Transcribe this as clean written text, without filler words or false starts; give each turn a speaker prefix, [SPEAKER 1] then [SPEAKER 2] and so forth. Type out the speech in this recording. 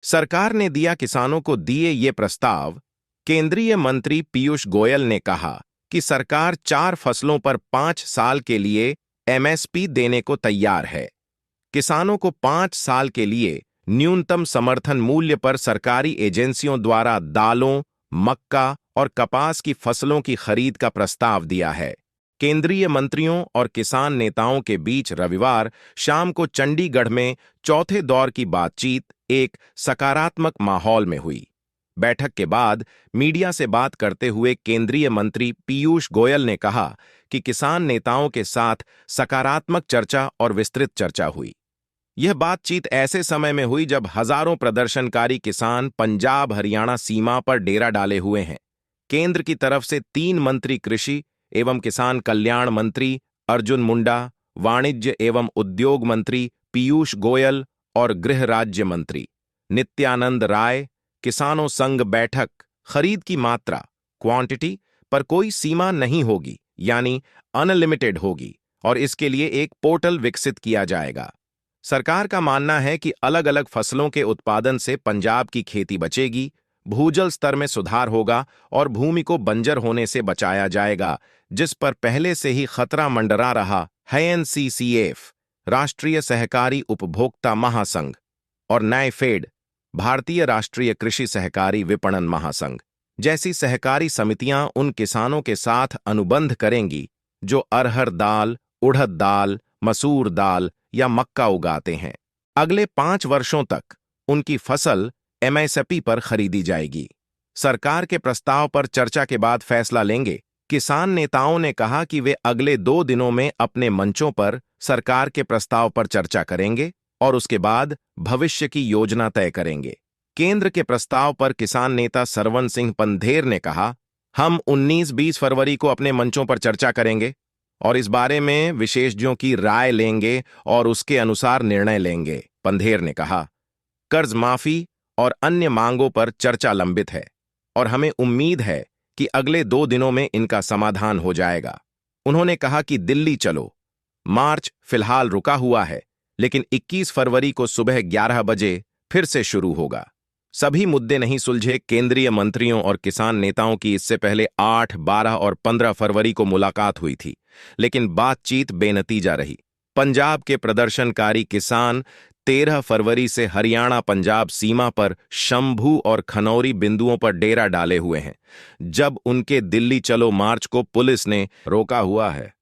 [SPEAKER 1] सरकार ने दिया किसानों को दिए ये प्रस्ताव। केंद्रीय मंत्री पीयूष गोयल ने कहा कि सरकार 4 फसलों पर 5 साल के लिए एमएसपी देने को तैयार है। किसानों को 5 साल के लिए न्यूनतम समर्थन मूल्य पर सरकारी एजेंसियों द्वारा दालों, मक्का और कपास की फसलों की खरीद का प्रस्ताव दिया है। केंद्रीय मंत्रियों और किसान नेताओं के बीच रविवार शाम को चंडीगढ़ में चौथे दौर की बातचीत एक सकारात्मक माहौल में हुई। बैठक के बाद मीडिया से बात करते हुए केंद्रीय मंत्री पीयूष गोयल ने कहा कि किसान नेताओं के साथ सकारात्मक चर्चा और विस्तृत चर्चा हुई। यह बातचीत ऐसे समय में हुई जब हजारों प्रदर्शनकारी किसान पंजाब हरियाणा सीमा पर डेरा डाले हुए हैं। केंद्र की तरफ से 3 मंत्री कृषि एवं किसान कल्याण मंत्री अर्जुन मुंडा, वाणिज्य एवं उद्योग मंत्री पीयूष गोयल और गृह राज्य मंत्री नित्यानंद राय। किसानों संग बैठक खरीद की मात्रा क्वांटिटी पर कोई सीमा नहीं होगी, यानी अनलिमिटेड होगी और इसके लिए एक पोर्टल विकसित किया जाएगा। सरकार का मानना है कि अलग अलग फसलों के उत्पादन से पंजाब की खेती बचेगी, भूजल स्तर में सुधार होगा और भूमि को बंजर होने से बचाया जाएगा, जिस पर पहले से ही खतरा मंडरा रहा है। एनसीसीएफ, राष्ट्रीय सहकारी उपभोक्ता महासंघ, और नायफेड, भारतीय राष्ट्रीय कृषि सहकारी विपणन महासंघ जैसी सहकारी समितियां उन किसानों के साथ अनुबंध करेंगी जो अरहर दाल, उड़द दाल, मसूर दाल या मक्का उगाते हैं। अगले 5 वर्षों तक उनकी फसल एमएसपी पर खरीदी जाएगी। सरकार के प्रस्ताव पर चर्चा के बाद फैसला लेंगे। किसान नेताओं ने कहा कि वे अगले 2 दिनों में अपने मंचों पर सरकार के प्रस्ताव पर चर्चा करेंगे और उसके बाद भविष्य की योजना तय करेंगे। केंद्र के प्रस्ताव पर किसान नेता सरवन सिंह पंधेर ने कहा, हम 19-20 फरवरी को अपने मंचों पर चर्चा करेंगे और इस बारे में विशेषज्ञों की राय लेंगे और उसके अनुसार निर्णय लेंगे। पंधेर ने कहा, कर्ज माफी और अन्य मांगों पर चर्चा लंबित है और हमें उम्मीद है कि अगले 2 दिनों में इनका समाधान हो जाएगा। उन्होंने कहा कि दिल्ली चलो मार्च फिलहाल रुका हुआ है, लेकिन 21 फरवरी को सुबह 11 बजे फिर से शुरू होगा। सभी मुद्दे नहीं सुलझे। केंद्रीय मंत्रियों और किसान नेताओं की इससे पहले 8, 12 और 15 फरवरी को मुलाकात हुई थी, लेकिन बातचीत बेनतीजा रही। पंजाब के प्रदर्शनकारी किसान 13 फरवरी से हरियाणा पंजाब सीमा पर शंभू और खनौरी बिंदुओं पर डेरा डाले हुए हैं, जब उनके दिल्ली चलो मार्च को पुलिस ने रोका हुआ है।